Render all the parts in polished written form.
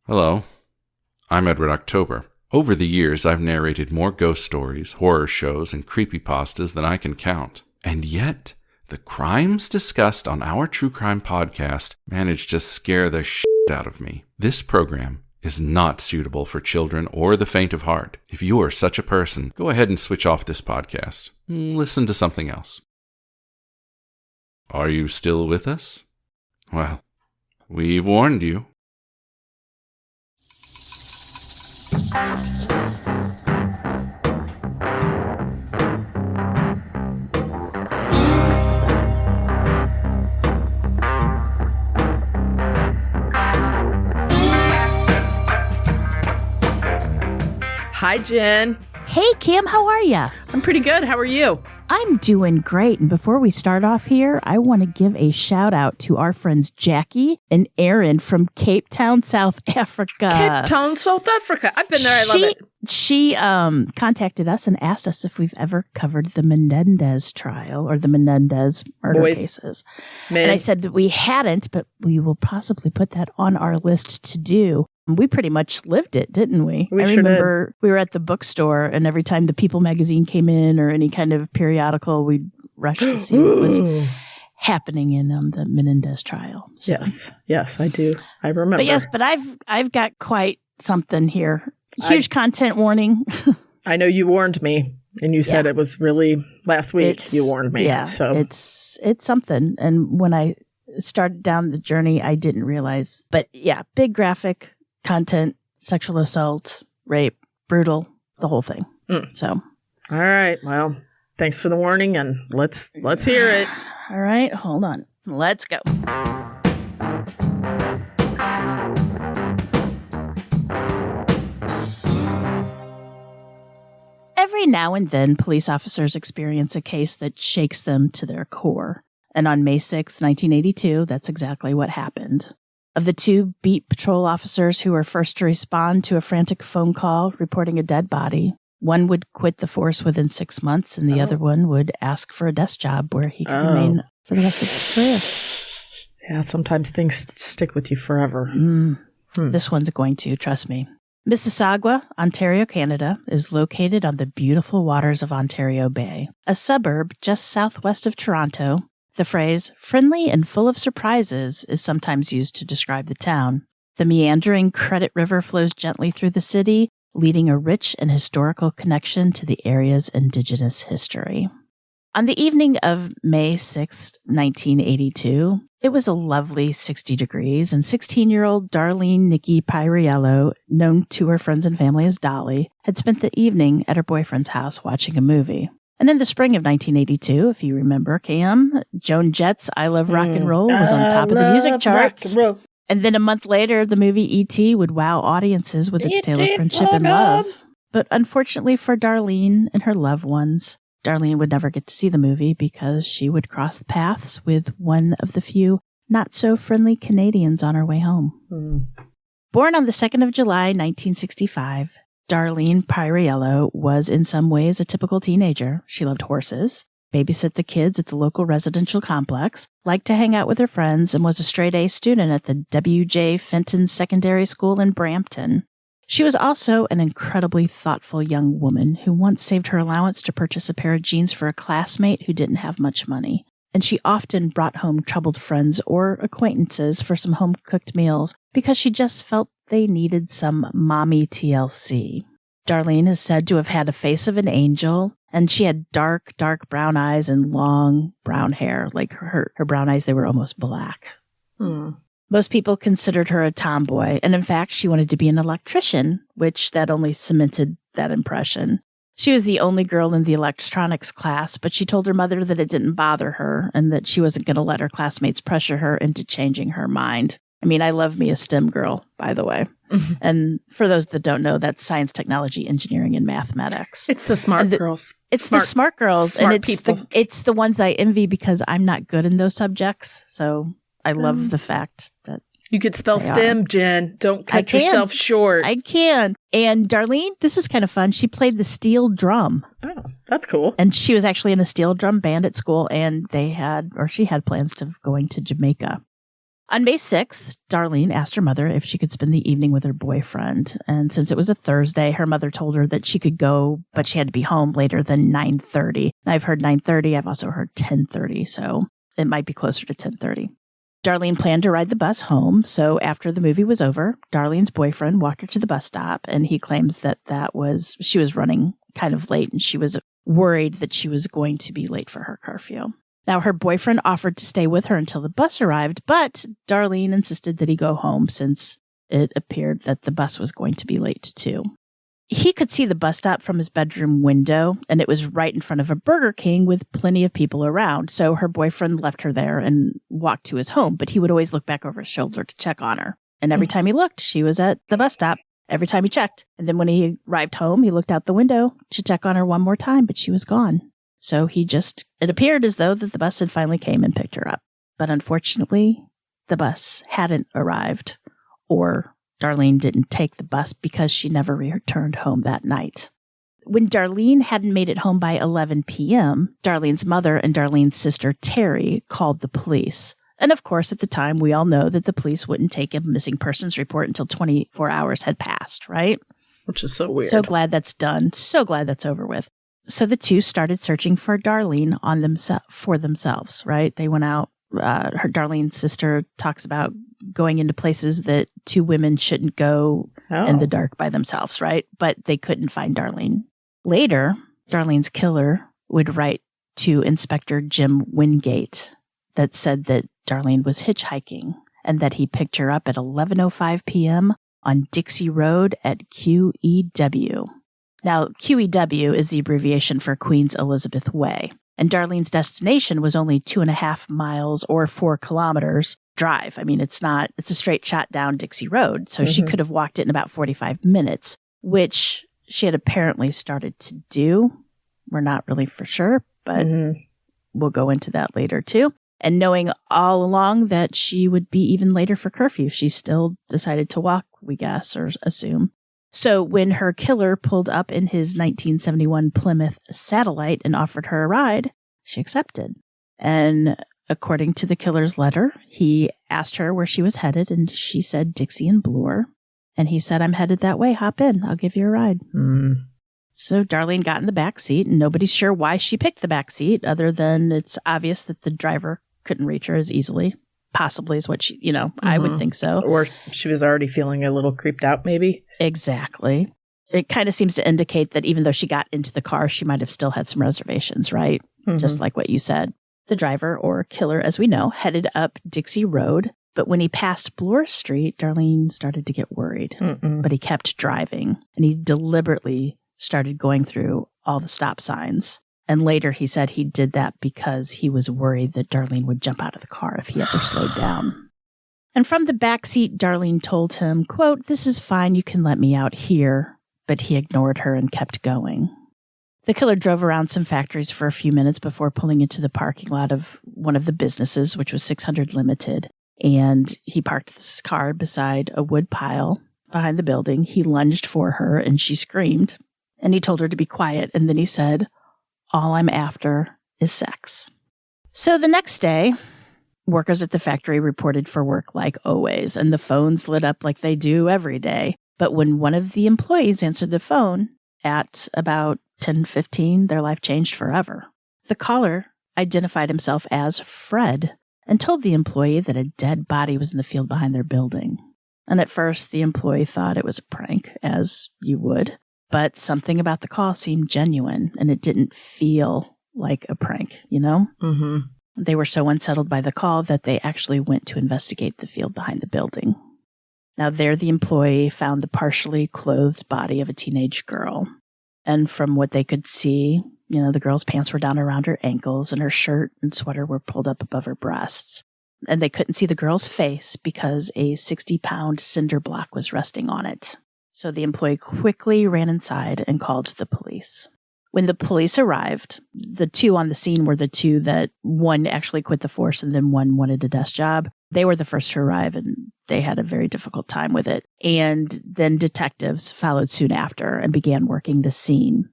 Hello, I'm Edward October. Over the years, I've narrated more ghost stories, horror shows, and creepypastas than I can count. And yet, the crimes discussed on our true crime podcast managed to scare the shit out of me. This program is not suitable for children or the faint of heart. If you are such a person, go ahead and switch off this podcast. Listen to something else. Are you still with us? Well, we've warned you. Hi, Jen. Hey, Kim, how are ya? I'm pretty good. How are you? I'm doing great. And before we start off here, I want to give a shout out to our friends Jackie and Aaron from Cape Town, South Africa. Cape Town, South Africa. I've been there. I love it. She contacted us and asked us if we've ever covered the Menendez trial or the Menendez murder cases. And I said that we hadn't, but we will possibly put that on our list to do. We pretty much lived it, didn't we? I sure remember we were at the bookstore, and every time the People magazine came in or any kind of periodical, we'd rush to see what was happening in the Menendez trial. So. Yes, I do. I remember. But I've got quite something here. Huge content warning. I know you warned me, and you said it was really last week. You warned me. Yeah, so it's something. And when I started down the journey, I didn't realize. But yeah, big graphic content, sexual assault, rape, brutal, the whole thing. So, all right. Well, thanks for the warning, and let's hear it. All right, hold on. Let's go. Every now and then, police officers experience a case that shakes them to their core. And on May 6, 1982, that's exactly what happened. Of the two beat patrol officers who were first to respond to a frantic phone call reporting a dead body, one would quit the force within 6 months, and the other one would ask for a desk job where he could remain for the rest of his career. Yeah, sometimes things stick with you forever. This one's going to, trust me. Mississauga, Ontario, Canada, is located on the beautiful waters of Ontario Bay, a suburb just southwest of Toronto. The phrase, friendly and full of surprises, is sometimes used to describe the town. The meandering Credit River flows gently through the city, leading a rich and historical connection to the area's Indigenous history. On the evening of May 6, 1982, it was a lovely 60 degrees, and 16-year-old Darlene Prioriello, known to her friends and family as Dolly, had spent the evening at her boyfriend's house watching a movie. And in the spring of 1982, if you remember, Cam, Joan Jett's I Love Rock and Roll was on top of the music charts. And then a month later, the movie E.T. would wow audiences with its tale of friendship and love. But unfortunately for Darlene and her loved ones, Darlene would never get to see the movie because she would cross paths with one of the few not-so-friendly Canadians on her way home. Born on the 2nd of July, 1965, Darlene Prioriello was in some ways a typical teenager. She loved horses, babysit the kids at the local residential complex, liked to hang out with her friends, and was a straight-A student at the W.J. Fenton Secondary School in Brampton. She was also an incredibly thoughtful young woman who once saved her allowance to purchase a pair of jeans for a classmate who didn't have much money. And she often brought home troubled friends or acquaintances for some home-cooked meals because she just felt they needed some mommy TLC. Darlene is said to have had a face of an angel, and she had dark brown eyes and long brown hair. Like her brown eyes, they were almost black. Most people considered her a tomboy, and in fact, she wanted to be an electrician, which that only cemented that impression. She was the only girl in the electronics class, but she told her mother that it didn't bother her and that she wasn't going to let her classmates pressure her into changing her mind. I mean, I love me a STEM girl, by the way. And for those that don't know, that's science, technology, engineering, and mathematics. It's the smart girls. It's the smart girls. Smart and people. It's the ones I envy because I'm not good in those subjects. So I love the fact that you could spell STEM, Jen. Don't cut yourself short. I can. And Darlene, this is kind of fun. She played the steel drum. Oh, that's cool. And she was actually in a steel drum band at school, and she had plans of going to Jamaica. On May 6th, Darlene asked her mother if she could spend the evening with her boyfriend. And since it was a Thursday, her mother told her that she could go, but she had to be home later than 9:30. I've heard 9:30. I've also heard 10:30, so it might be closer to 10:30. Darlene planned to ride the bus home, so after the movie was over, Darlene's boyfriend walked her to the bus stop, and he claims that she was running kind of late, and she was worried that she was going to be late for her curfew. Now, her boyfriend offered to stay with her until the bus arrived, but Darlene insisted that he go home since it appeared that the bus was going to be late too. He could see the bus stop from his bedroom window, and it was right in front of a Burger King with plenty of people around. So her boyfriend left her there and walked to his home, but he would always look back over his shoulder to check on her. And every time he looked, she was at the bus stop. Every time he checked. And then when he arrived home, he looked out the window to check on her one more time, but she was gone. So it appeared as though that the bus had finally came and picked her up. But unfortunately, the bus hadn't arrived, or Darlene didn't take the bus because she never returned home that night. When Darlene hadn't made it home by 11 p.m., Darlene's mother and Darlene's sister, Terry, called the police. And of course, at the time, we all know that the police wouldn't take a missing persons report until 24 hours had passed, right? Which is so weird. So glad that's done. So glad that's over with. So the two started searching for Darlene for themselves, right? They went out. Darlene's sister talks about going into places that two women shouldn't go in the dark by themselves, right? But they couldn't find Darlene. Later, Darlene's killer would write to Inspector Jim Wingate that said that Darlene was hitchhiking and that he picked her up at 11:05 p.m. on Dixie Road at QEW. Now, QEW is the abbreviation for Queen's Elizabeth Way, and Darlene's destination was only 2.5 miles or 4 kilometers drive. I mean, it's a straight shot down Dixie Road, so she could have walked it in about 45 minutes, which she had apparently started to do. We're not really for sure, but we'll go into that later too. And knowing all along that she would be even later for curfew, she still decided to walk, we guess, or assume. So when her killer pulled up in his 1971 Plymouth Satellite and offered her a ride, she accepted. And according to the killer's letter, he asked her where she was headed, and she said Dixie and Bloor. And he said, "I'm headed that way. Hop in. I'll give you a ride." So Darlene got in the back seat, and nobody's sure why she picked the back seat, other than it's obvious that the driver couldn't reach her as easily. Possibly is what she, I would think so. Or she was already feeling a little creeped out, maybe. Exactly. It kind of seems to indicate that even though she got into the car, she might have still had some reservations, right? Just like what you said. The driver, or killer as we know, headed up Dixie Road. But when he passed Bloor Street, Darlene started to get worried. But he kept driving, and he deliberately started going through all the stop signs. And later he said he did that because he was worried that Darlene would jump out of the car if he ever slowed down. And from the back seat, Darlene told him, quote, "This is fine, you can let me out here." But he ignored her and kept going. The killer drove around some factories for a few minutes before pulling into the parking lot of one of the businesses, which was 600 Limited. And he parked his car beside a wood pile behind the building. He lunged for her and she screamed. And he told her to be quiet. And then he said, "All I'm after is sex." So the next day, workers at the factory reported for work like always, and the phones lit up like they do every day. But when one of the employees answered the phone at about 10:15, their life changed forever. The caller identified himself as Fred and told the employee that a dead body was in the field behind their building. And at first, the employee thought it was a prank, as you would. But something about the call seemed genuine, and it didn't feel like a prank, They were so unsettled by the call that they actually went to investigate the field behind the building. Now there, the employee found the partially clothed body of a teenage girl. And from what they could see, the girl's pants were down around her ankles, and her shirt and sweater were pulled up above her breasts. And they couldn't see the girl's face because a 60-pound cinder block was resting on it. So the employee quickly ran inside and called the police. When the police arrived, the two on the scene were the two that one actually quit the force and then one wanted a desk job. They were the first to arrive, and they had a very difficult time with it. And then detectives followed soon after and began working the scene.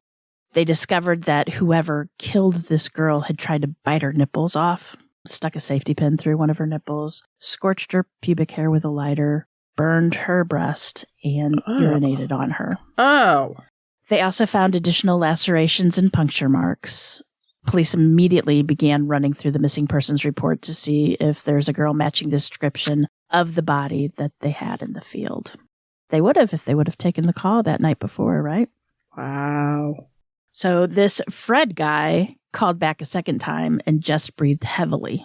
They discovered that whoever killed this girl had tried to bite her nipples off, stuck a safety pin through one of her nipples, scorched her pubic hair with a lighter, burned her breast, and urinated on her. Oh. They also found additional lacerations and puncture marks. Police immediately began running through the missing persons report to see if there's a girl matching the description of the body that they had in the field. They would have if they would have taken the call that night before, right? Wow. So this Fred guy called back a second time and just breathed heavily.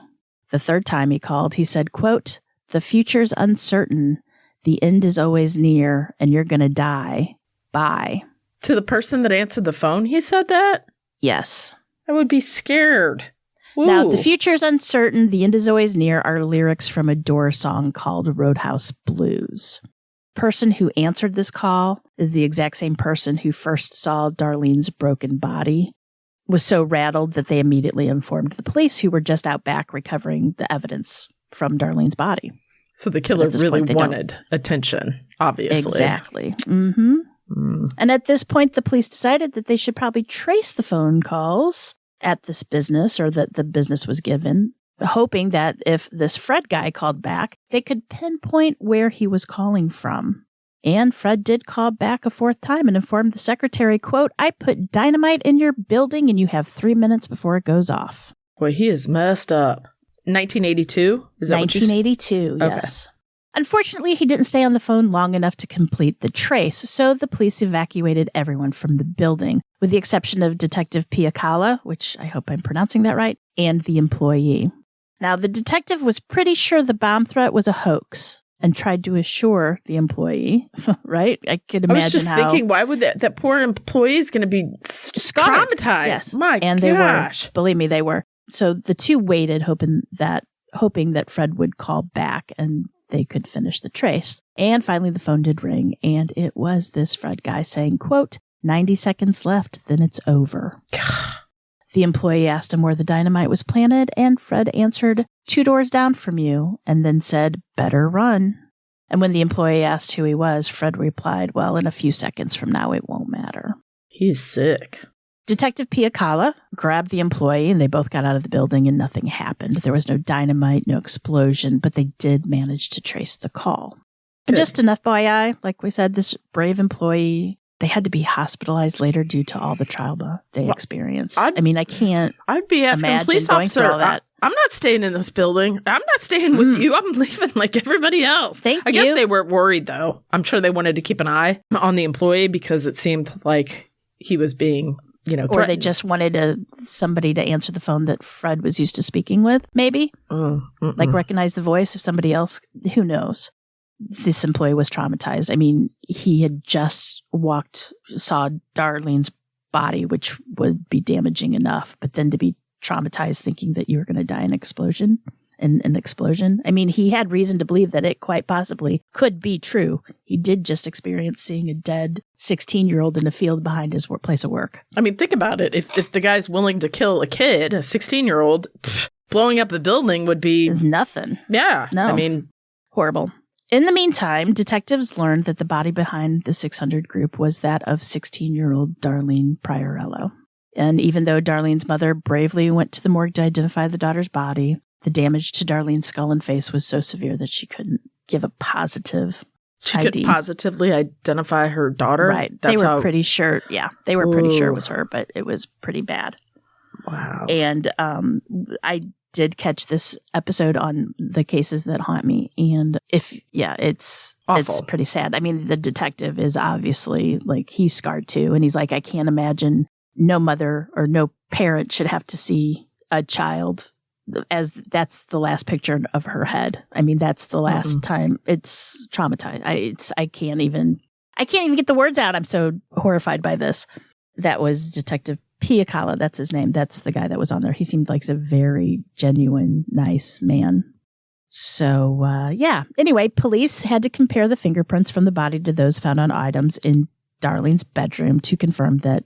The third time he called, he said, quote, "The future's uncertain. The end is always near, and you're going to die. Bye." To the person that answered the phone, he said that? Yes. I would be scared. Ooh. Now, "the future's uncertain, the end is always near" are lyrics from a Doors song called Roadhouse Blues. Person who answered this call is the exact same person who first saw Darlene's broken body, was so rattled that they immediately informed the police, who were just out back recovering the evidence from Darlene's body. So the killer really wanted attention, obviously. Exactly. Mm-hmm. And at this point, the police decided that they should probably trace the phone calls at this business, or that the business was given, hoping that if this Fred guy called back, they could pinpoint where he was calling from. And Fred did call back a fourth time and informed the secretary, quote, "I put dynamite in your building and you have 3 minutes before it goes off." Boy, he is messed up. 1982? Is that 1982, yes. Unfortunately, he didn't stay on the phone long enough to complete the trace, so the police evacuated everyone from the building, with the exception of Detective Piacala, which I hope I'm pronouncing that right, and the employee. Now, the detective was pretty sure the bomb threat was a hoax and tried to assure the employee, right? I could imagine I was just thinking, why would that poor employee is going to be traumatized? Yes. My and gosh. They were. Believe me, they were. So the two waited, hoping that Fred would call back and they could finish the trace. And finally, the phone did ring, and it was this Fred guy saying, quote, 90 seconds left, then it's over. The employee asked him where the dynamite was planted, and Fred answered, 2 doors down from you, and then said, better run. And when the employee asked who he was, Fred replied, well, in a few seconds from now, it won't matter. He's sick. Detective Piacala grabbed the employee, and they both got out of the building, and nothing happened. There was no dynamite, no explosion, but they did manage to trace the call. Good. And just enough FYI, like we said, this brave employee, they had to be hospitalized later due to all the trauma they experienced. I can't I'd be asking police officer, all that. I'm not staying in this building. I'm not staying with you. I'm leaving like everybody else. I guess they were worried, though. I'm sure they wanted to keep an eye on the employee because it seemed like he was being... threatened. Or they just wanted somebody to answer the phone that Fred was used to speaking with, maybe. Like recognize the voice of somebody else. Who knows? This employee was traumatized. I mean, he had just saw Darlene's body, which would be damaging enough, but then to be traumatized thinking that you were going to die in an explosion. I mean, he had reason to believe that it quite possibly could be true. He did just experience seeing a dead 16-year-old in a field behind his place of work. I mean, think about it. If the guy's willing to kill a kid, a 16-year-old, blowing up a building would be... nothing. Yeah. No. I mean... horrible. In the meantime, detectives learned that the body behind the 600 group was that of 16-year-old Darlene Prioriello. And even though Darlene's mother bravely went to the morgue to identify the daughter's body, the damage to Darlene's skull and face was so severe that she couldn't give a positive She ID. could positively identify her daughter? Right. They were pretty sure. Yeah, they were pretty sure it was her, but it was pretty bad. Wow. And I did catch this episode on the cases that haunt me. And it's awful. It's pretty sad. I mean, the detective is obviously like, he's scarred too. And he's like, I can't imagine no mother or no parent should have to see a child as that's the last picture of her head. I mean, that's the last time. It's traumatized. I can't even get the words out. I'm so horrified by this. That was Detective Piacala. That's his name. That's the guy that was on there. He seemed like a very genuine, nice man. So, Anyway, police had to compare the fingerprints from the body to those found on items in Darlene's bedroom to confirm that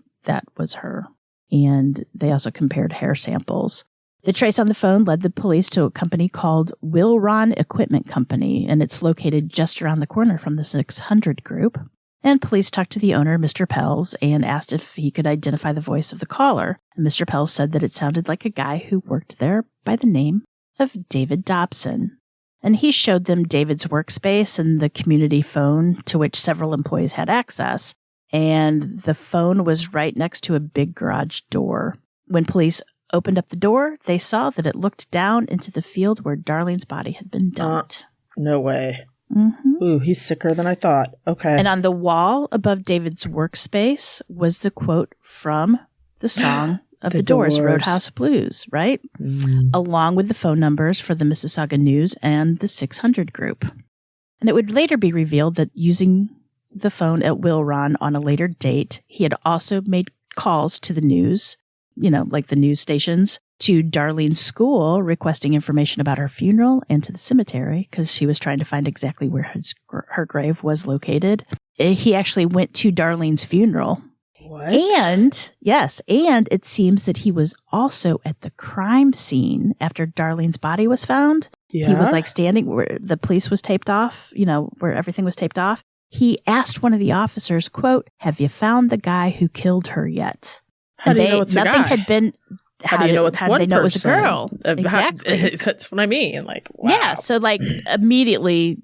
was her. And they also compared hair samples. The trace on the phone led the police to a company called Wilron Equipment Company, and it's located just around the corner from the 600 group. And police talked to the owner, Mr. Pells, and asked if he could identify the voice of the caller. And Mr. Pells said that it sounded like a guy who worked there by the name of David Dobson. And he showed them David's workspace and the community phone to which several employees had access. And the phone was right next to a big garage door. When police opened up the door, they saw that it looked down into the field where Darlene's body had been dumped. No way. Mm-hmm. Ooh, he's sicker than I thought. Okay. And on the wall above David's workspace was the quote from the song of the Doors, Roadhouse Blues, right? Along with the phone numbers for the Mississauga News and the 600 group. And it would later be revealed that using the phone at Will Ron on a later date, he had also made calls to the news, like the news stations, to Darlene's school requesting information about her funeral and to the cemetery because she was trying to find exactly where her grave was located. He actually went to Darlene's funeral. What? And it seems that he was also at the crime scene after Darlene's body was found. Yeah. He was standing where the police was taped off, where everything was taped off. He asked one of the officers, quote, "Have you found the guy who killed her yet?" How do you know it's a guy? Nothing had been. How do you know it's one person? They know it was a girl? Exactly. That's what I mean. Wow. Yeah. So immediately,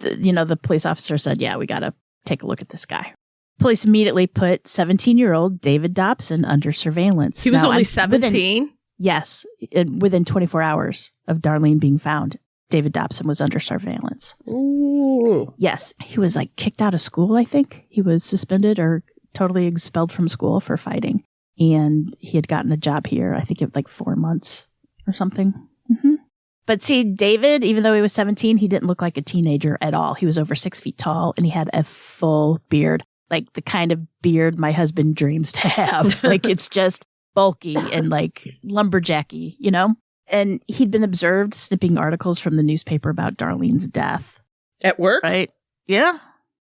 the police officer said, "Yeah, we got to take a look at this guy." Police immediately put 17-year-old David Dobson under surveillance. He was only 17? Yes. Within 24 hours of Darlene being found, David Dobson was under surveillance. Ooh. Yes. He was kicked out of school, I think. He was suspended or totally expelled from school for fighting. And he had gotten a job here, I think it 4 months or something. Mm-hmm. But see, David, even though he was 17, he didn't look like a teenager at all. He was over 6 feet tall and he had a full beard. The kind of beard my husband dreams to have. It's just bulky and lumberjacky, And he'd been observed snipping articles from the newspaper about Darlene's death. At work? Right. Yeah.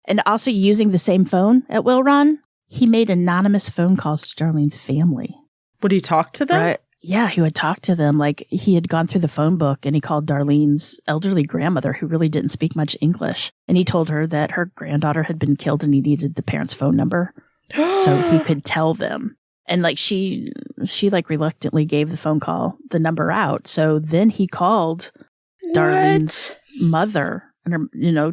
And also using the same phone at Will Ron, he made anonymous phone calls to Darlene's family. Would he talk to them? Right. Yeah, he would talk to them. He had gone through the phone book and he called Darlene's elderly grandmother who really didn't speak much English. And he told her that her granddaughter had been killed and he needed the parents' phone number so he could tell them. And she reluctantly gave the number out. So then he called Darlene's mother and her,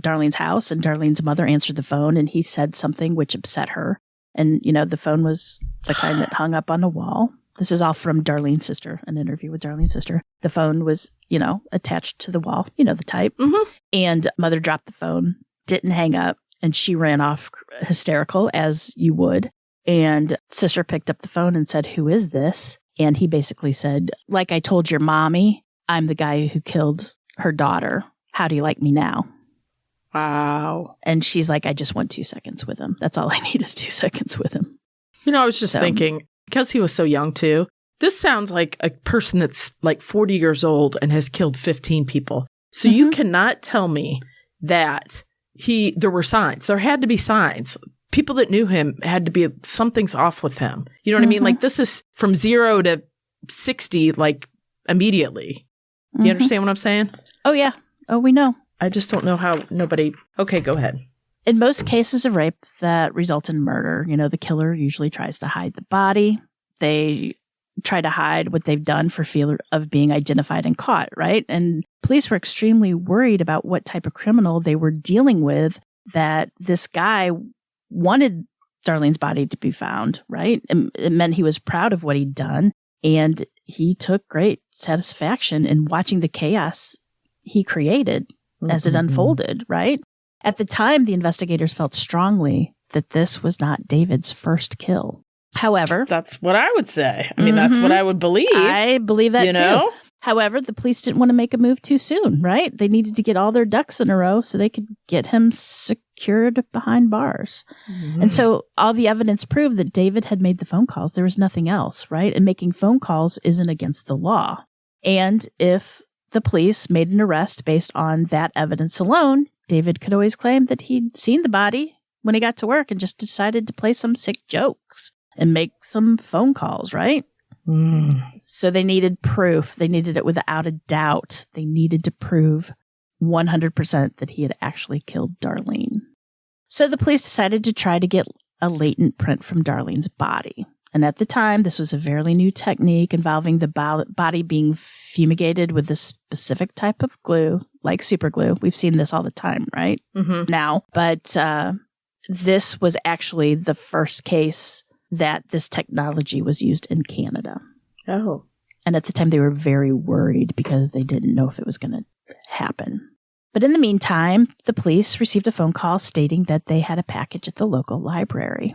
Darlene's house, and Darlene's mother answered the phone and he said something which upset her. And, the phone was the kind that hung up on the wall. This is all from Darlene's sister, an interview with Darlene's sister. The phone was, attached to the wall, the type. Mm-hmm. And mother dropped the phone, didn't hang up, and she ran off hysterical, as you would. And sister picked up the phone and said, "Who is this?" And he basically said, "Like I told your mommy, I'm the guy who killed her daughter. How do you like me now?" Wow. And she's like, "I just want 2 seconds with him. That's all I need is 2 seconds with him." I was just thinking, because he was so young too, this sounds like a person that's 40 years old and has killed 15 people. So you cannot tell me that there were signs. There had to be signs. People that knew him had to be, something's off with him. You know what I mean? This is from 0 to 60, immediately. You understand what I'm saying? Oh, yeah. Oh, we know. I just don't know how nobody... Okay, go ahead. In most cases of rape that result in murder, the killer usually tries to hide the body. They try to hide what they've done for fear of being identified and caught, right? And police were extremely worried about what type of criminal they were dealing with, that this guy wanted Darlene's body to be found, right? It meant he was proud of what he'd done, and he took great satisfaction in watching the chaos he created as it unfolded, right? At the time, the investigators felt strongly that this was not David's first kill. However, that's what I would say. I mean, that's what I would believe. I believe that too. However, the police didn't want to make a move too soon, right? They needed to get all their ducks in a row so they could get him secured behind bars. And so all the evidence proved that David had made the phone calls. There was nothing else, right? And making phone calls isn't against the law. And if the police made an arrest based on that evidence alone, David could always claim that he'd seen the body when he got to work and just decided to play some sick jokes and make some phone calls, right? So they needed proof. They needed it without a doubt. They needed to prove 100% that he had actually killed Darlene. So the police decided to try to get a latent print from Darlene's body. And at the time, this was a fairly new technique involving the body being fumigated with a specific type of glue, like super glue. We've seen this all the time, right? Mm-hmm. Now. But this was actually the first case that this technology was used in Canada. Oh. And at the time, they were very worried because they didn't know if it was going to happen. But in the meantime, the police received a phone call stating that they had a package at the local library.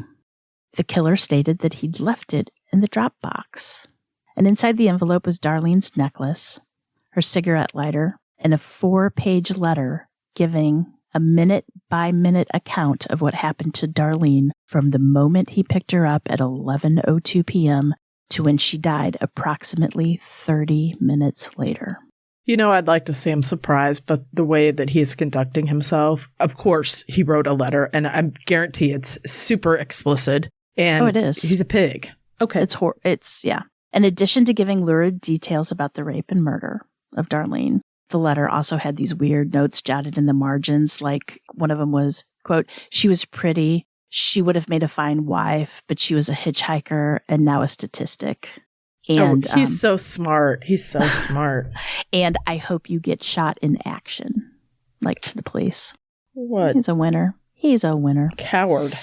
The killer stated that he'd left it in the drop box. And inside the envelope was Darlene's necklace, her cigarette lighter, and a 4-page letter giving a minute-by-minute account of what happened to Darlene from the moment he picked her up at 11:02 p.m. to when she died approximately 30 minutes later. You know, I'd like to say I'm surprised, but the way that he is conducting himself, of course, he wrote a letter, and I guarantee it's super explicit. And it is. He's a pig. Okay. It's yeah. In addition to giving lurid details about the rape and murder of Darlene, the letter also had these weird notes jotted in the margins. Like one of them was, quote, "She was pretty. She would have made a fine wife, but she was a hitchhiker and now a statistic." And he's so smart. He's so smart. And I hope you get shot in action, like to the police. What? He's a winner. He's a winner. Coward.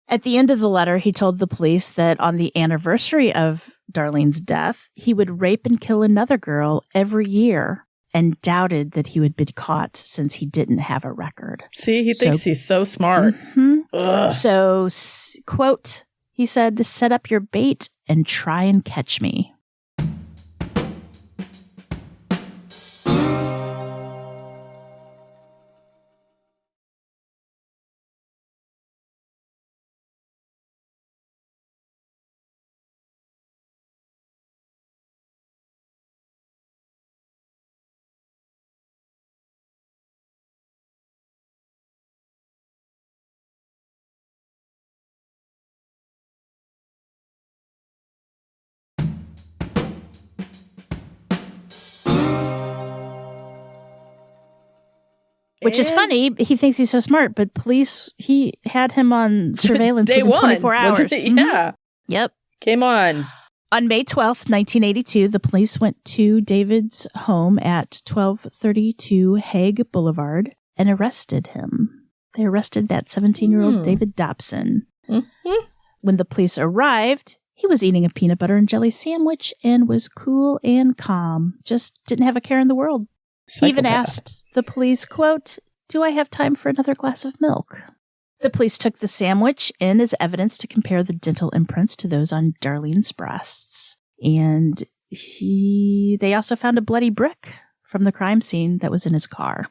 At the end of the letter, he told the police that on the anniversary of Darlene's death, he would rape and kill another girl every year and doubted that he would be caught since he didn't have a record. See, he thinks he's so smart. Mm-hmm. So, quote, he said, "Set up your bait and try and catch me." Which is funny. He thinks he's so smart, but police, he had him on surveillance Day within 24 one, hours. wasn't it? Yeah. Yep. Came on. On May 12th, 1982, the police went to David's home at 1232 Hague Boulevard and arrested him. They arrested that 17-year-old David Dobson. Mm-hmm. When the police arrived, he was eating a peanut butter and jelly sandwich and was cool and calm. Just didn't have a care in the world. He even asked the police, quote, "Do I have time for another glass of milk?" The police took the sandwich in as evidence to compare the dental imprints to those on Darlene's breasts. And they also found a bloody brick from the crime scene that was in his car.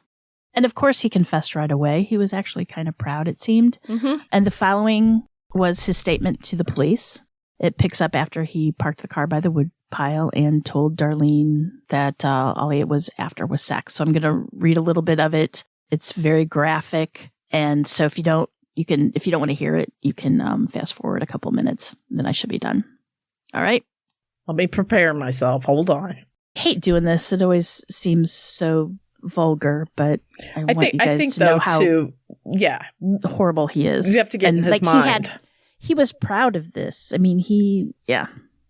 And of course, he confessed right away. He was actually kind of proud, it seemed. Mm-hmm. And the following was his statement to the police. It picks up after he parked the car by the wood pile and told Darlene that all he was after was sex. So I'm going to read a little bit of it. It's very graphic. And so if you don't want to hear it, you can fast forward a couple minutes. Then I should be done. All right. Let me prepare myself. Hold on. I hate doing this. It always seems so vulgar, but I want you guys to know how horrible he is. You have to get in his mind. He was proud of this. I mean,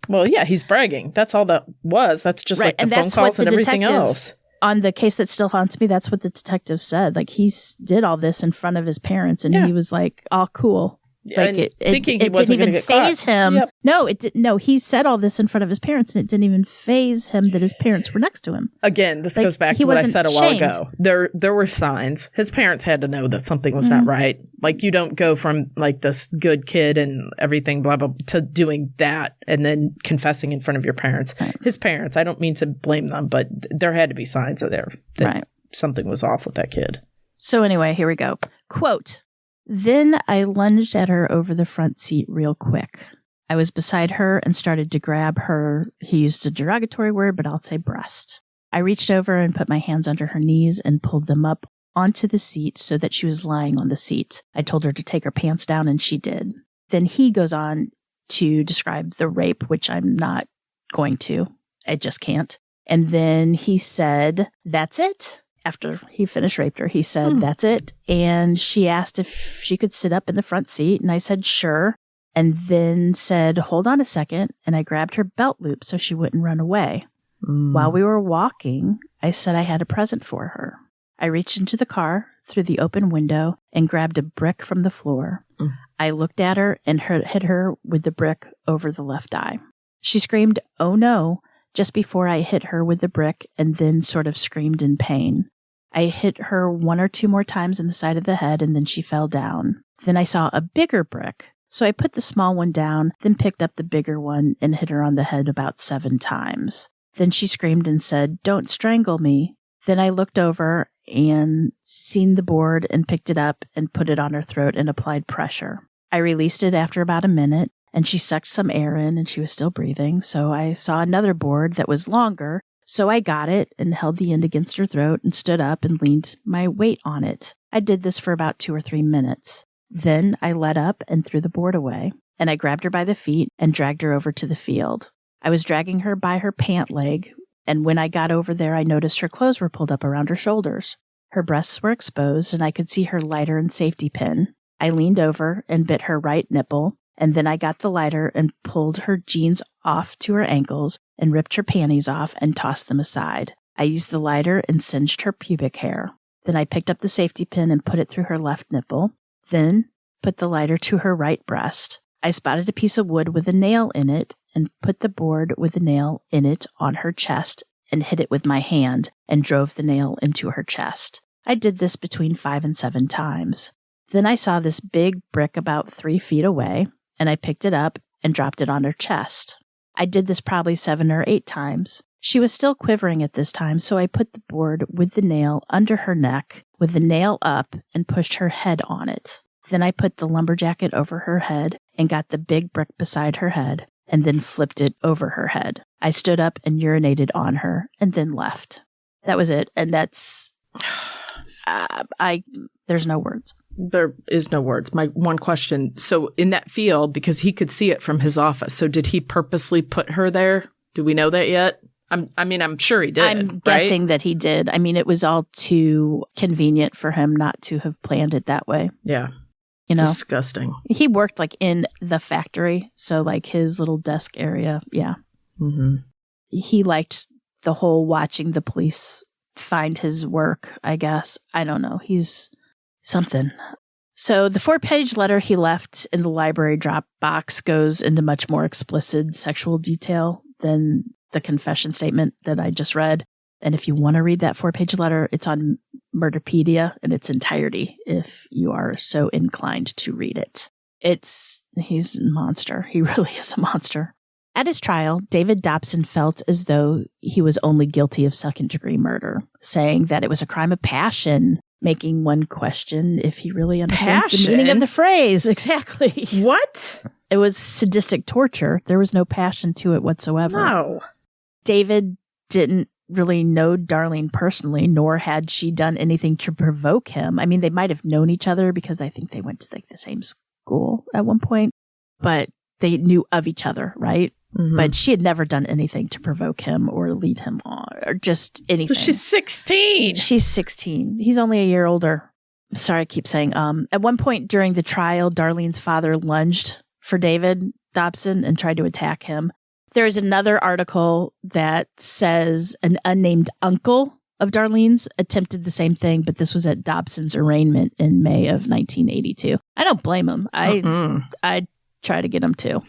Well, yeah, he's bragging. That's all that was. That's just right. like the phone calls and everything else. On the case that still haunts me, that's what the detective said. Like, he did all this in front of his parents, and he was like, "Oh, cool." Like thinking it didn't even faze him. Yep. No, it didn't. No, he said all this in front of his parents, and it didn't even faze him that his parents were next to him. Again, this goes back to what I said a while ago. There were signs. His parents had to know that something was not right. Like, you don't go from like this good kid and everything, blah blah, to doing that and then confessing in front of your parents. Right. His parents. I don't mean to blame them, but there had to be signs of that something was off with that kid. So anyway, here we go. Quote. "Then I lunged at her over the front seat real quick. I was beside her and started to grab her," he used a derogatory word, but I'll say breast. "I reached over and put my hands under her knees and pulled them up onto the seat so that she was lying on the seat. I told her to take her pants down and she did." Then he goes on to describe the rape, which I'm not going to. I just can't. And then he said, "That's it." After he finished raped her, he said, "That's it." And she asked if she could sit up in the front seat. And I said, "Sure." and then said, hold on a second, and I grabbed her belt loop so she wouldn't run away. While we were walking, I said I had a present for her. I reached into the car through the open window and grabbed a brick from the floor. I looked at her and hit her with the brick over the left eye. She screamed, "Oh no," just before I hit her with the brick and then sort of screamed in pain. I hit her 1 or 2 more times in the side of the head and then she fell down. Then I saw a bigger brick. So I put the small one down, then picked up the bigger one and hit her on the head about 7 times. Then she screamed and said, "Don't strangle me." Then I looked over and seen the board and picked it up and put it on her throat and applied pressure. I released it after about a minute and she sucked some air in and she was still breathing. So I saw another board that was longer. So I got it and held the end against her throat and stood up and leaned my weight on it. I did this for about 2 or 3 minutes. Then I let up and threw the board away, and I grabbed her by the feet and dragged her over to the field. I was dragging her by her pant leg, and when I got over there, I noticed her clothes were pulled up around her shoulders. Her breasts were exposed, and I could see her lighter and safety pin. I leaned over and bit her right nipple, and then I got the lighter and pulled her jeans off to her ankles and ripped her panties off and tossed them aside. I used the lighter and singed her pubic hair. Then I picked up the safety pin and put it through her left nipple. Then put the lighter to her right breast. I spotted a piece of wood with a nail in it and put the board with the nail in it on her chest and hit it with my hand and drove the nail into her chest. I did this between 5 and 7 times. Then I saw this big brick about 3 feet away, and I picked it up and dropped it on her chest. I did this probably 7 or 8 times. She was still quivering at this time, so I put the board with the nail under her neck with the nail up and pushed her head on it. Then I put the lumberjacket over her head and got the big brick beside her head and then flipped it over her head. I stood up and urinated on her and then left. That was it. And that's... there's no words. There is no words. My one question. So in that field, because he could see it from his office, so did he purposely put her there? Do we know that yet? I'm sure he did. I'm guessing that he did. I mean, it was all too convenient for him not to have planned it that way. Yeah. You know? Disgusting. He worked like in the factory. So like his little desk area. Yeah. Mm-hmm. He liked the whole watching the police find his work, I guess. I don't know. He's something. So the 4-page letter he left in the library drop box goes into much more explicit sexual detail than the confession statement that I just read. And if you want to read that 4-page letter, it's on Murderpedia in its entirety, if you are so inclined to read it. He's a monster. He really is a monster. At his trial, David Dobson felt as though he was only guilty of second-degree murder, saying that it was a crime of passion, making one question if he really understands the meaning of the phrase. Exactly. What? It was sadistic torture. There was no passion to it whatsoever. No. David didn't really know Darlene personally, nor had she done anything to provoke him. I mean, they might have known each other because I think they went to like the same school at one point, but they knew of each other, right? Mm-hmm. But she had never done anything to provoke him or lead him on or just anything. So she's 16. She's 16. He's only a year older. Sorry, I keep saying, at one point during the trial, Darlene's father lunged for David Dobson and tried to attack him. There's another article that says an unnamed uncle of Darlene's attempted the same thing, but this was at Dobson's arraignment in May of 1982. I don't blame him. I'd try to get him too.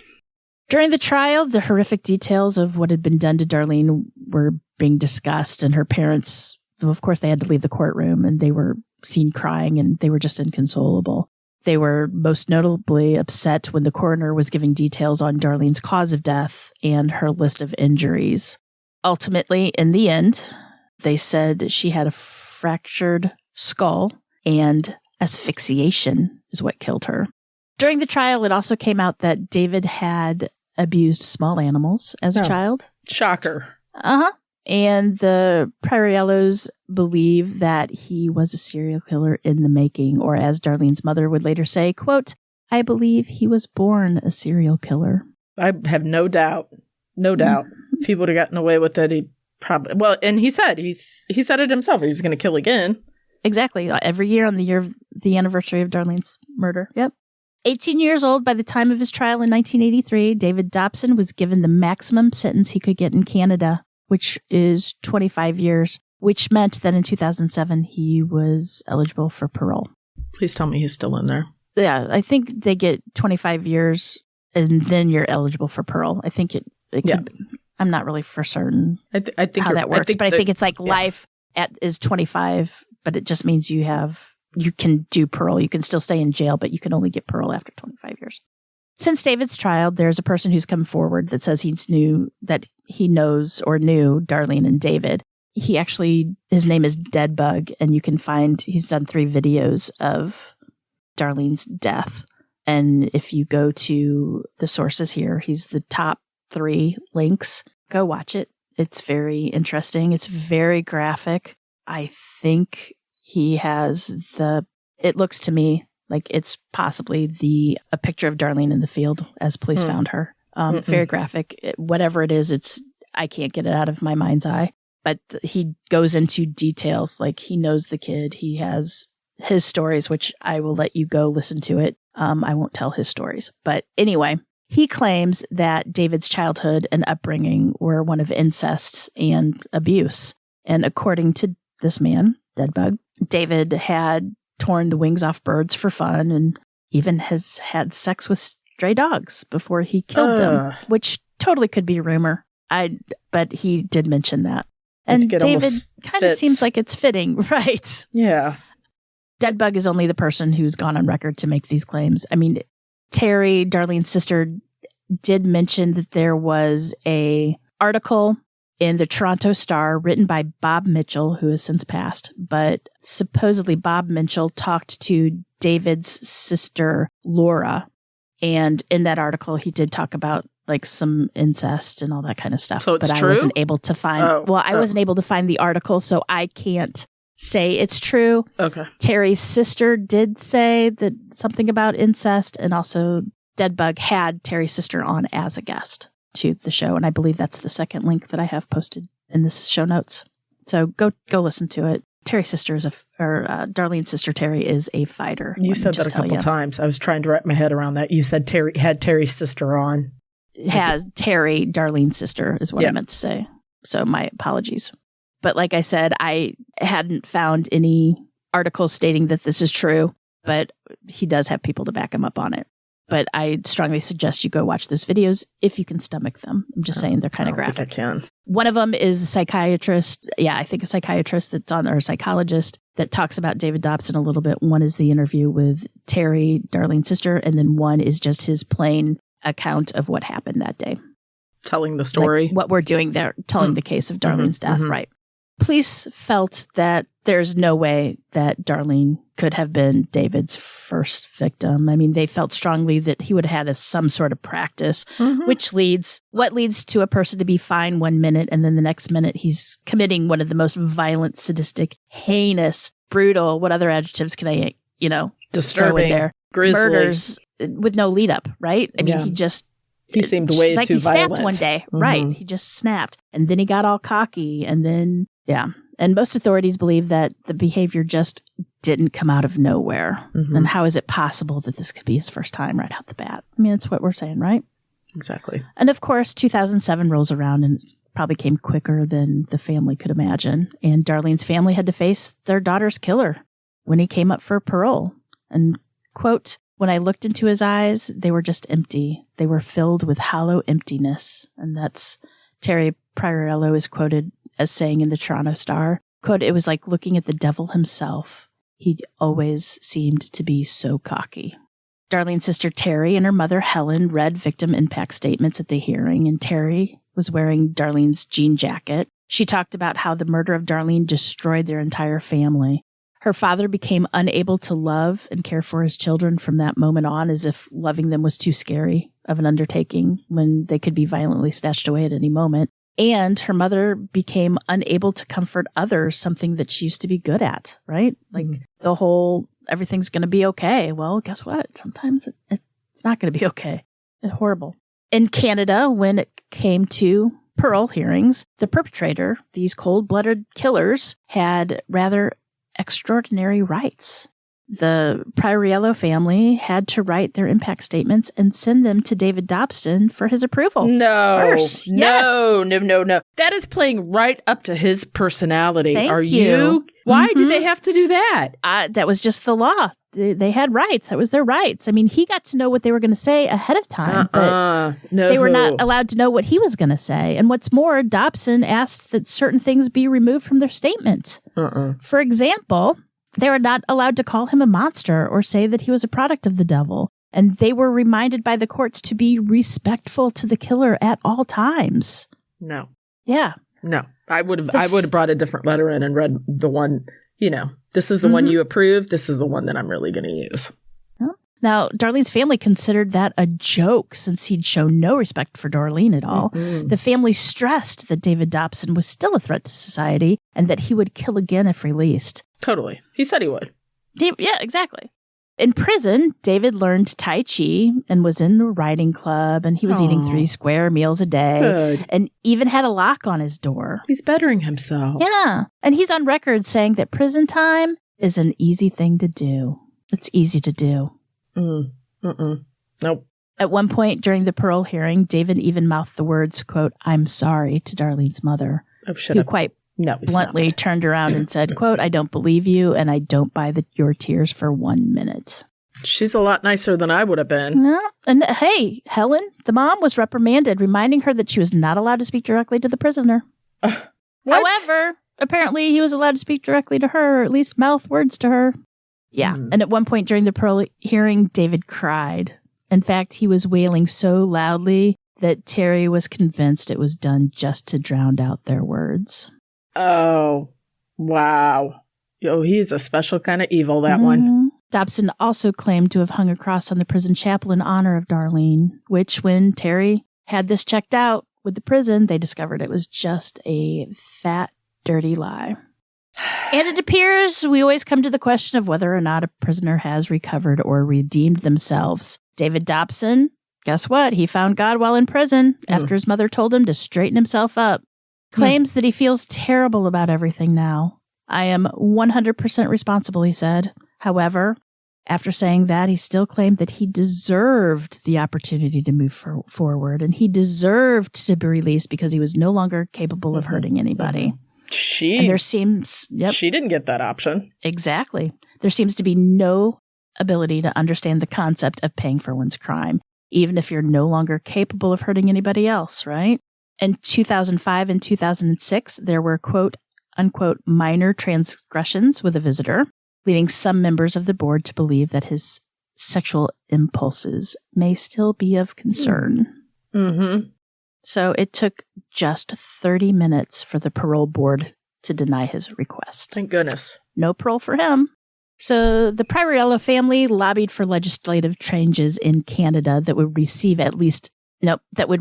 During the trial, the horrific details of what had been done to Darlene were being discussed, and her parents, of course, they had to leave the courtroom, and they were seen crying, and they were just inconsolable. They were most notably upset when the coroner was giving details on Darlene's cause of death and her list of injuries. Ultimately, in the end, they said she had a fractured skull and asphyxiation is what killed her. During the trial, it also came out that David had abused small animals as a child. Shocker. Uh-huh. And the Prioriellos believe that he was a serial killer in the making, or as Darlene's mother would later say, quote, "I believe he was born a serial killer." I have no doubt. No doubt. If he would have gotten away with it, he probably... Well, and he said it himself. He was going to kill again. Exactly. Every year on the anniversary of Darlene's murder. Yep. 18 years old by the time of his trial in 1983, David Dobson was given the maximum sentence he could get in Canada, which is 25 years, which meant that in 2007 he was eligible for parole. Please tell me he's still in there. Yeah, I think they get 25 years and then you're eligible for parole. I think it could be. I'm not really for certain I think how that works, but I think it's like life is 25, but it just means you can do parole. You can still stay in jail, but you can only get parole after 25 years. Since David's trial, there's a person who's come forward that says he knew Darlene and David. His name is Deadbug, and you can find, he's done 3 videos of Darlene's death. And if you go to the sources here, he's the top 3 links. Go watch it. It's very interesting. It's very graphic. I think he has it looks to me like it's possibly a picture of Darlene in the field as police found her. Very graphic. Whatever it is, I can't get it out of my mind's eye. But he goes into details, like he knows the kid. He has his stories, which I will let you go listen to it. I won't tell his stories. But anyway, he claims that David's childhood and upbringing were one of incest and abuse. And according to this man, Deadbug, David had torn the wings off birds for fun and even has had sex with stray dogs before he killed them, which totally could be a rumor. But he did mention that. And David kind of seems like it's fitting, right? Yeah. Deadbug is only the person who's gone on record to make these claims. I mean, Terry, Darlene's sister, did mention that there was a article in the Toronto Star written by Bob Mitchell, who has since passed. But supposedly Bob Mitchell talked to David's sister, Laura. And in that article, he did talk about like some incest and all that kind of stuff. So it's but true? I wasn't able to find, I wasn't able to find the article, so I can't say it's true. Okay. Terry's sister did say that something about incest, and also Deadbug had Terry's sister on as a guest to the show. And I believe that's the second link that I have posted in this show notes. So go listen to it. Terry's sister Darlene's sister Terry is a fighter. You said that a couple times. I was trying to wrap my head around that. You said Terry had Terry's sister on. Has Terry, Darlene's sister, is what I meant to say. So my apologies. But like I said, I hadn't found any articles stating that this is true, but he does have people to back him up on it. But I strongly suggest you go watch those videos if you can stomach them. I'm just saying they're kind of graphic. I can. One of them is a psychiatrist. Yeah, I think a psychiatrist that's on, or a psychologist that talks about David Dobson a little bit. One is the interview with Terry, Darlene's sister, and then one is just his plain account of what happened that day. Telling the story. Like what we're doing there, telling the case of Darlene's death, right. Police felt that there's no way that Darlene could have been David's first victim. I mean, they felt strongly that he would have had some sort of practice, which leads to a person to be fine 1 minute and then the next minute he's committing one of the most violent, sadistic, heinous, brutal, what other adjectives can I, disturbing, throw in there? grisly. Murders with no lead up, right? I mean, he seemed way like too he violent. snapped one day, right? He just snapped, and then he got all cocky, and then and most authorities believe that the behavior just didn't come out of nowhere. And how is it possible that this could be his first time right out the bat? I mean, that's what we're saying, right? Exactly. And of course, 2007 rolls around, and it probably came quicker than the family could imagine. And Darlene's family had to face their daughter's killer when he came up for parole. And quote, "When I looked into his eyes, they were just empty. They were filled with hollow emptiness." And that's Terry Prioriello is quoted as saying in the Toronto Star, quote, "It was like looking at the devil himself. He always seemed to be so cocky." Darlene's sister Terry and her mother Helen read victim impact statements at the hearing, and Terry was wearing Darlene's jean jacket. She talked about how the murder of Darlene destroyed their entire family. Her father became unable to love and care for his children from that moment on, as if loving them was too scary of an undertaking when they could be violently snatched away at any moment. And her mother became unable to comfort others, something that she used to be good at, right? Like the whole, everything's going to be okay. Well, guess what? Sometimes it's not going to be okay. It's horrible. In Canada, when it came to parole hearings, the perpetrator, these cold-blooded killers, had rather extraordinary rights. The Prioriello family had to write their impact statements and send them to David Dobson for his approval. No. First. No. That is playing right up to his personality. Thank you? Why did they have to do that? That was just the law. They had rights. That was their rights. I mean, he got to know what they were going to say ahead of time, but they were not allowed to know what he was going to say. And what's more, Dobson asked that certain things be removed from their statement. For example, they were not allowed to call him a monster or say that he was a product of the devil. And they were reminded by the courts to be respectful to the killer at all times. No. Yeah. No. I would have brought a different letter in and read the one, this is the one you approved. This is the one that I'm really going to use. Now, Darlene's family considered that a joke since he'd shown no respect for Darlene at all. The family stressed that David Dobson was still a threat to society and that he would kill again if released. Totally. He said he would. Yeah, exactly. In prison, David learned Tai Chi and was in the riding club, and he was eating 3 square meals a day and even had a lock on his door. He's bettering himself. Yeah. And he's on record saying that prison time is an easy thing to do. It's easy to do. Nope. At one point during the parole hearing, David even mouthed the words, quote, "I'm sorry" to Darlene's mother, who quite bluntly turned around and said, quote, "I don't believe you and I don't buy your tears for 1 minute." She's a lot nicer than I would have been. No. And hey, Helen, the mom, was reprimanded, reminding her that she was not allowed to speak directly to the prisoner. However, apparently he was allowed to speak directly to her, or at least mouth words to her. Yeah. And at one point during the parole hearing, David cried. In fact, he was wailing so loudly that Terry was convinced it was done just to drown out their words. Oh, wow. Oh, he's a special kind of evil, that one. Dobson also claimed to have hung a cross on the prison chapel in honor of Darlene, which when Terry had this checked out with the prison, they discovered it was just a fat, dirty lie. And it appears we always come to the question of whether or not a prisoner has recovered or redeemed themselves. David Dobson, guess what? He found God while in prison after his mother told him to straighten himself up. Claims that he feels terrible about everything now. "I am 100% responsible," he said. However, after saying that, he still claimed that he deserved the opportunity to move forward, and he deserved to be released because he was no longer capable of hurting anybody. She didn't get that option. Exactly. There seems to be no ability to understand the concept of paying for one's crime, even if you're no longer capable of hurting anybody else, right? In 2005 and 2006, there were quote unquote minor transgressions with a visitor, leading some members of the board to believe that his sexual impulses may still be of concern. So it took just 30 minutes for the parole board to deny his request. Thank goodness. No parole for him. So the Prioriello family lobbied for legislative changes in Canada that would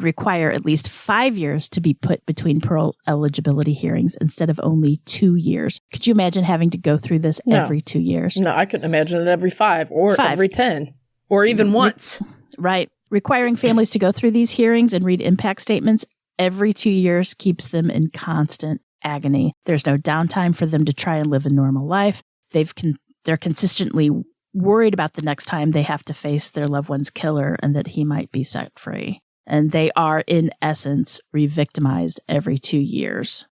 require at least 5 years to be put between parole eligibility hearings instead of only 2 years. Could you imagine having to go through this every 2 years? No, I couldn't imagine it every 5 or every 10 or even once. Right. Requiring families to go through these hearings and read impact statements every 2 years keeps them in constant agony. There's no downtime for them to try and live a normal life. They're consistently worried about the next time they have to face their loved one's killer and that he might be set free. And they are, in essence, re-victimized every 2 years.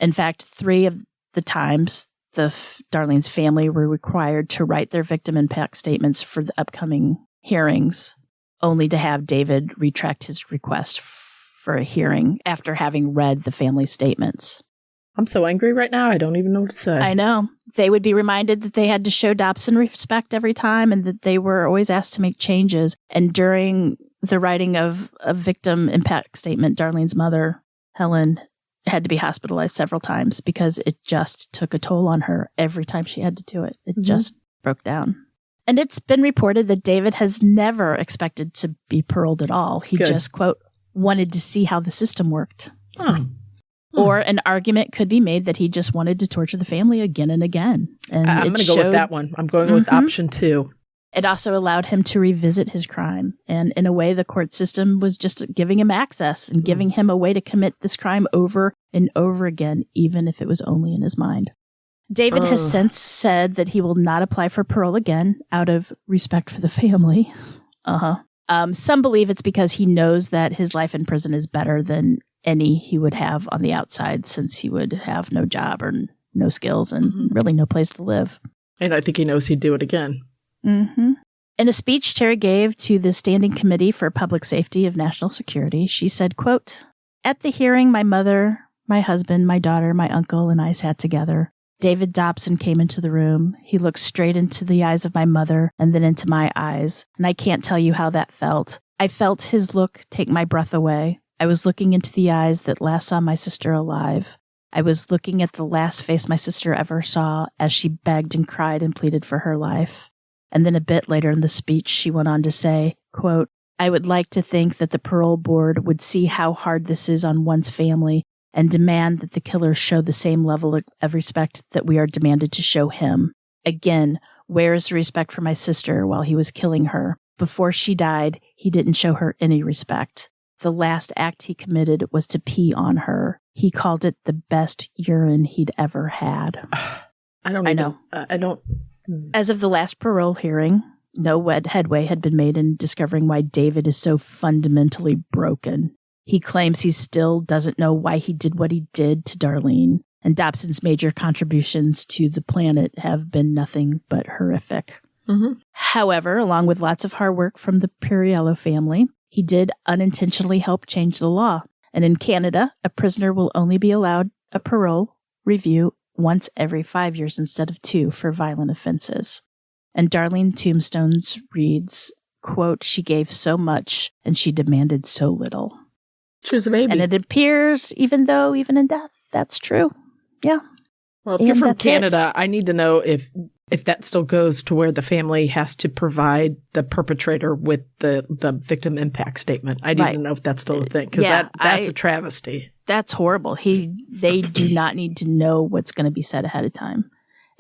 In fact, 3 of the times Darlene's family were required to write their victim impact statements for the upcoming hearings, only to have David retract his request for a hearing after having read the family statements. I'm so angry right now, I don't even know what to say. I know. They would be reminded that they had to show Dobson respect every time and that they were always asked to make changes. And during the writing of a victim impact statement, Darlene's mother, Helen, had to be hospitalized several times because it just took a toll on her every time she had to do it. It just broke down. And it's been reported that David has never expected to be paroled at all. He just, quote, wanted to see how the system worked. Or an argument could be made that he just wanted to torture the family again and again. And I'm going to go with that one. I'm going with option 2. It also allowed him to revisit his crime. And in a way, the court system was just giving him access and giving him a way to commit this crime over and over again, even if it was only in his mind. David has since said that he will not apply for parole again out of respect for the family. Some believe it's because he knows that his life in prison is better than any he would have on the outside, since he would have no job or no skills and really no place to live. And I think he knows he'd do it again. Mm-hmm. In a speech Terry gave to the Standing Committee for Public Safety of National Security, she said, quote, "At the hearing, my mother, my husband, my daughter, my uncle, and I sat together. David Dobson came into the room. He looked straight into the eyes of my mother and then into my eyes, and I can't tell you how that felt. I felt his look take my breath away. I was looking into the eyes that last saw my sister alive. I was looking at the last face my sister ever saw as she begged and cried and pleaded for her life." And then a bit later in the speech, she went on to say, quote, "I would like to think that the parole board would see how hard this is on one's family and demand that the killers show the same level of respect that we are demanded to show him. Again, where is the respect for my sister while he was killing her? Before she died, he didn't show her any respect. The last act he committed was to pee on her. He called it the best urine he'd ever had." I don't. As of the last parole hearing, no headway had been made in discovering why David is so fundamentally broken. He claims he still doesn't know why he did what he did to Darlene, and Dobson's major contributions to the planet have been nothing but horrific. Mm-hmm. However, along with lots of hard work from the Prioriello family, he did unintentionally help change the law. And in Canada, a prisoner will only be allowed a parole review once every 5 years instead of 2 for violent offenses. And Darlene Tombstone's reads, quote, "She gave so much and she demanded so little." She was a baby. And it appears, even in death, that's true. Yeah. Well, if you're from Canada, I need to know if that still goes to where the family has to provide the perpetrator with the victim impact statement. I need to know if that's still a thing, because that's a travesty. That's horrible. They do not need to know what's going to be said ahead of time.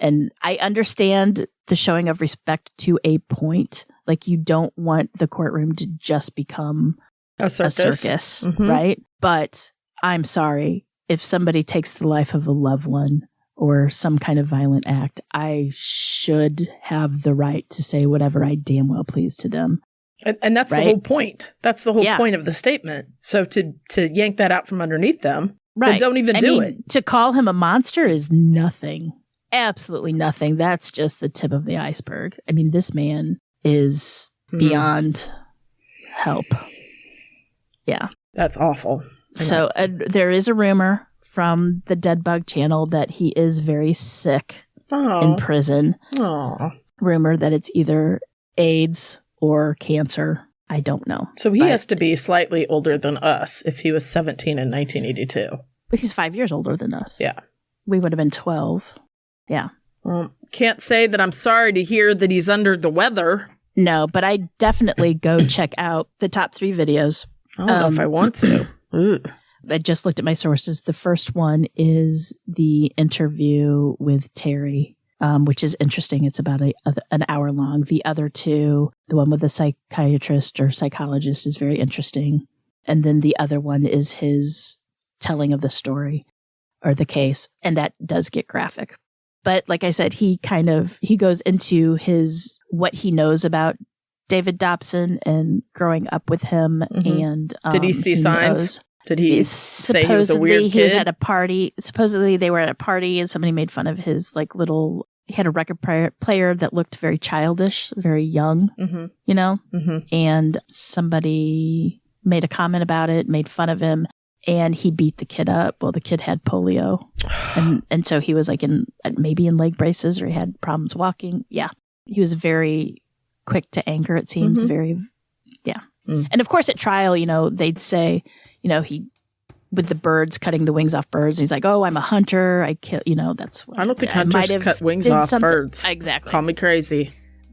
And I understand the showing of respect to a point. Like, you don't want the courtroom to just become a circus, right? But I'm sorry, if somebody takes the life of a loved one or some kind of violent act, I should have the right to say whatever I damn well please to them. And that's the whole point. That's the whole point of the statement. So to yank that out from underneath them, then don't even do it. To call him a monster is nothing. Absolutely nothing. That's just the tip of the iceberg. I mean, this man is beyond help. Yeah. That's awful. So there is a rumor from the Dead Bug channel that he is very sick in prison. Rumor that it's either AIDS or cancer. I don't know. So he has to be slightly older than us if he was 17 in 1982. But he's 5 years older than us. Yeah. We would have been 12. Yeah. Can't say that I'm sorry to hear that he's under the weather. No, but I definitely go check out the top 3 videos. I don't know if I want to. I just looked at my sources. The first one is the interview with Terry, which is interesting. It's about an hour long. The other 2, the one with the psychiatrist or psychologist, is very interesting. And then the other one is his telling of the story or the case. And that does get graphic. But like I said, he goes into what he knows about David Dobson and growing up with him. And did he see signs? Did he say he was a weird kid? He was at a party. Supposedly they were at a party and somebody made fun of his he had a record player that looked very childish, very young, and somebody made a comment about it, made fun of him, and he beat the kid up. Well, the kid had polio. and so he was maybe in leg braces, or he had problems walking. Yeah. He was very quick to anger, it seems. And of course at trial, they'd say, he, with the birds, cutting the wings off birds, he's like, "Oh, I'm a hunter. I kill," that's what I don't think hunters cut wings off birds. Exactly. Call me crazy.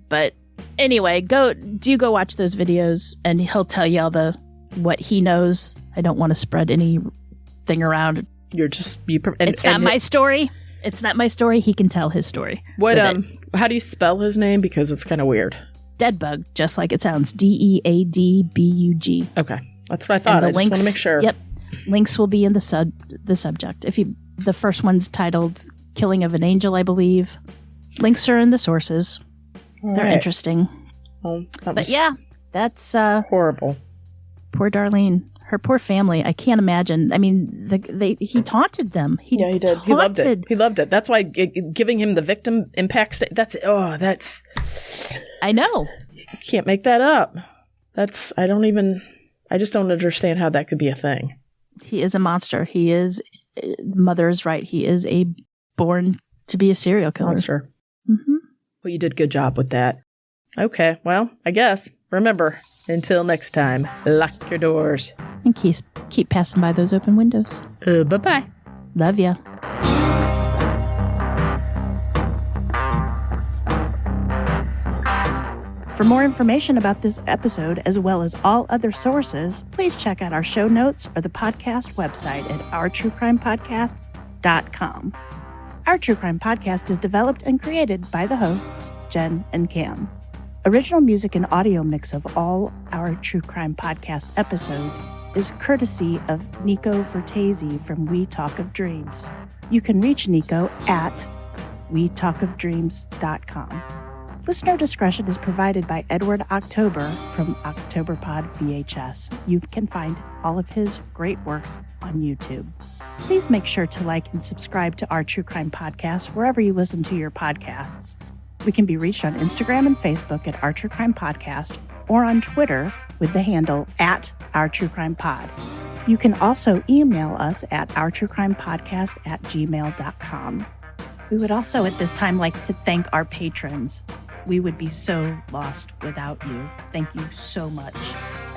But anyway, go watch those videos and he'll tell you all what he knows. I don't want to spread anything around. It's not my story. It's not my story. He can tell his story. How do you spell his name? Because it's kind of weird. Deadbug, just like it sounds. DEADBUG. Okay. That's what I thought. I just want to make sure. Yep. Links will be in the subject. The first one's titled Killing of an Angel, I believe. Links are in the sources. They're interesting. Well, but yeah, that's horrible. Poor Darlene. Her poor family. I can't imagine. I mean, he taunted them. He did. He loved it. He loved it. That's why giving him the victim impact. That's. I know. You can't make that up. I just don't understand how that could be a thing. He is a monster. He is. Mother is right. He is born to be a serial killer. Monster. Mm-hmm. Well, you did a good job with that. Okay. Well, I guess. Remember, until next time, lock your doors. And keep passing by those open windows. Bye-bye. Love ya. For more information about this episode, as well as all other sources, please check out our show notes or the podcast website at ourtruecrimepodcast.com. Our True Crime Podcast is developed and created by the hosts, Jen and Cam. Original music and audio mix of all our True Crime Podcast episodes is courtesy of Nico Vertesi from We Talk of Dreams. You can reach Nico at wetalkofdreams.com. Listener discretion is provided by Edward October from OctoberPod VHS. You can find all of his great works on YouTube. Please make sure to like and subscribe to our True Crime Podcast wherever you listen to your podcasts. We can be reached on Instagram and Facebook at Our True Crime Podcast or on Twitter with the handle at Our True Crime Pod. You can also email us at ourtruecrimepodcast@gmail.com. We would also at this time like to thank our patrons. We would be so lost without you. Thank you so much.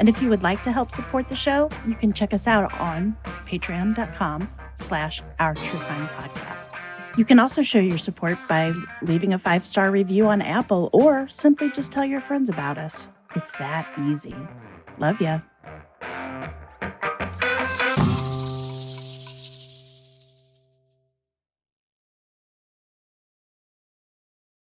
And if you would like to help support the show, you can check us out on patreon.com/Our True Crime Podcast. You can also show your support by leaving a 5-star review on Apple or simply just tell your friends about us. It's that easy. Love ya.